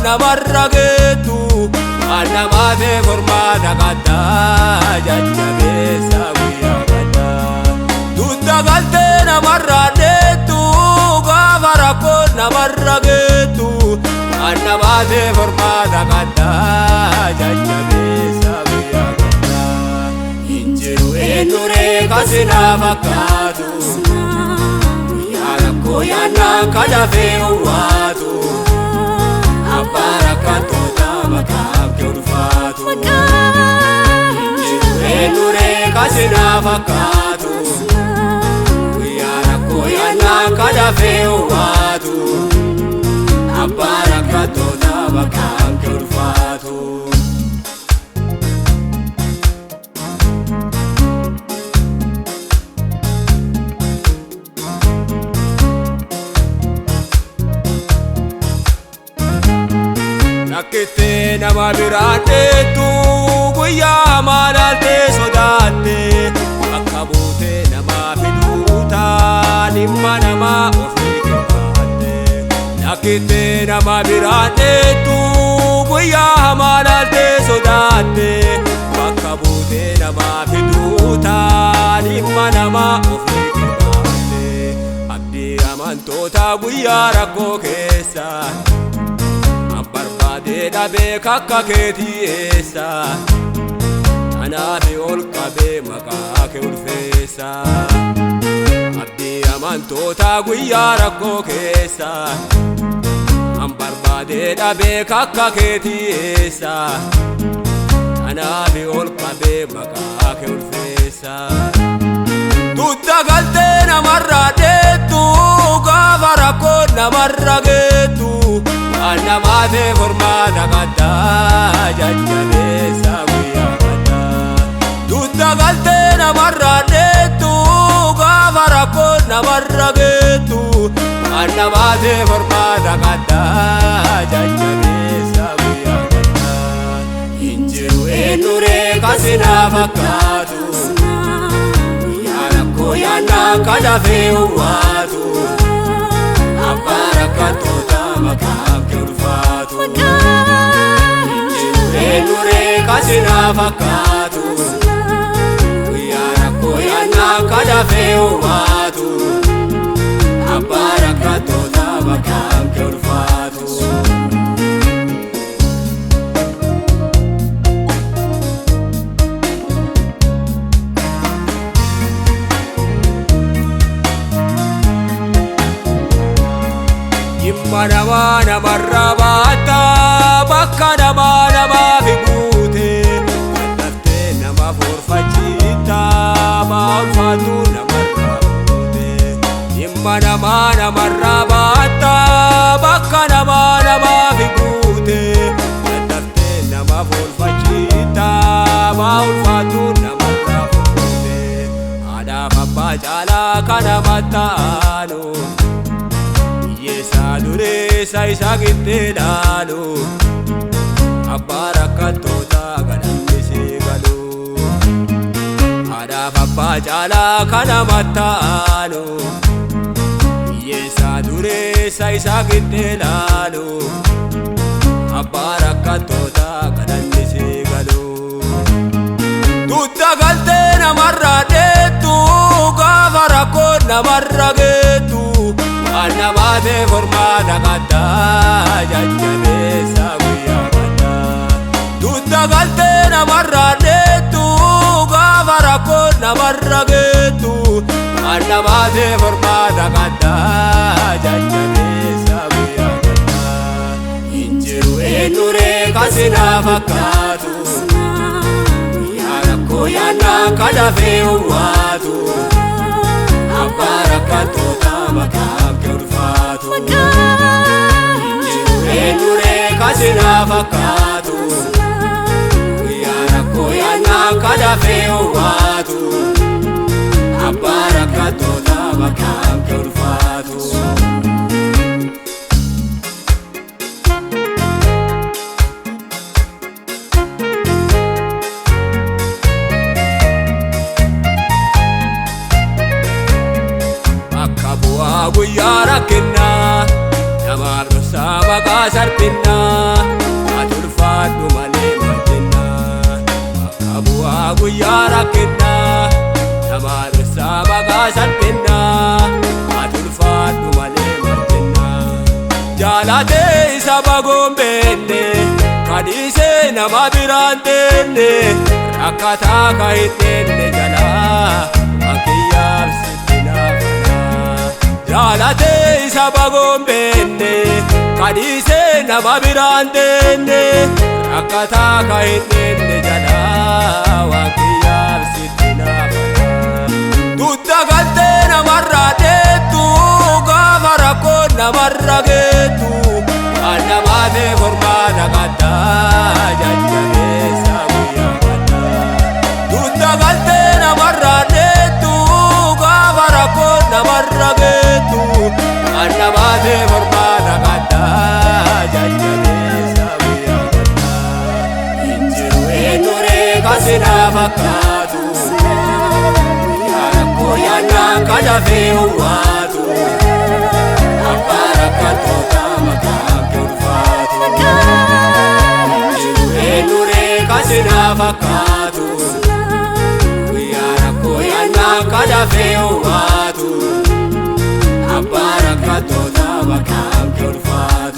namarra geettu annamaate formaata qaddaa jajjabeessa guyyaa gaddaa dunda galtee namarra deettu gaafa rakkoon namarra geettu annamaate formaata qaddaa jajjabeessa guyyaa gaddaa injiru eenyuree kasinaa fakkaatu Koyana kadafee uwwaatu Abbaara kattoota maqaaf ulfaatu Eenyuree kasinaa fakkaatu Koyana kadafee uwwaatu Abbaara kattoota maqaaf ulfaatu Nakkite nama biraadheetu guyyaa maalaaltee sodaatte akka buute nama fiduutaan dhimma namaa ofii kibaatte Nakkite nama biraadheetu guyyaa maalaaltee sodaatte akka buute nama fiduutaan dhimma namaa ofii kibaatte Abdii amantoota guyyaa rakkoo keessa Dhaabee kakka keetii eessa Anaafi ol qabee maqaa kee ulfeessa Abdii amantoota guyyaa rakkoo keessa An barbaadee dhaabee kakka keetii eessa Anaafi ol qabee maqaa kee ulfeessa Dutta galtee namarra deettu gaafa rakkoon namarra geettu Annamaate formaata qaddaa jajjabeessa guyyaa gaddaa Dutta galtee namarra deettu gaafa rakkoon namarra geettu Annamaate formaata qaddaa jajjabeessa guyyaa gaddaa Injiru eenyuree kasinaa fakkaatu Koyana kadafee uwwaatu Abbaara kattoota maqaaf ulfaatu Eenyuree kasinaa fakkaatu Koyana kadafee uwwaatu Abbaara kattoota maqaaf ulfaatu Manama namarra baata bakka namaaf buute Dadhaftee nama forfachiita ulfaatu namarra buute Manama namarra baata bakka namaaf buute Dadhaftee nama forfachiita ulfaatu namarra buute Haadhaaf abbaa caalaa kana mattaanu Dureessa isa gittee laalu Abbaara kattoota gadhammisee galu Haadhaaf abbaa caalaa kana mattaanu Hiyyeessa dureessa isa gittee laalu Abbaara kattoota gadhammisee galu Dutta galtee namarra deettu gaafa rakkoon namarra geettu Annamaate formaata qaddaa jajjabeessa guyyaa gaddaa Dutta galtee namarra deettu gaafa rakkoon namarra geettu Annamaate formaata qaddaa jajjabeessa guyyaa gaddaa Injiru eenyuree kasinaa fakkaatu Koyana kadafee uwwaatu Abbaara kattoota maqaaf ulfaatu Eenyuree kasinaa fakkaatu Koyana kadafee uwwaatu Abbaara kattoota maqaaf ulfaatu guyyaa rakkinaa namaaf dursaa maqaa sarbinnaa bagoon beenne kadhiise nama biraan teenne rakkataa ka hin teenne jalaa waan kiyyaaf sitti naafana jaalatee isa bagoon beenne kadhiise nama biraan teenne rakkataa ka hin teenne jalaa waan kiyyaaf sitti naafana dutta galtee namarraa deettu gaafa rakkoon namarra geettu waan namaatee kormaata gaddaa jajjabeessa guyyaa gaddaa dutta galtee namarraa deettu gaafa rakkoon namarra geettu waan namaatee kormaata gaddaa jajjabeessa guyyaa gaddaa injiru eenyuree kasinaa fakkaatu Koyana kadafee uwwaatu abbaa rakkattoota maqaa kee ulfaatu eenyuree kasinaa fakkaatu koyana kadafee uwwaatu abbaa rakkattoota maqaa kee ulfaatu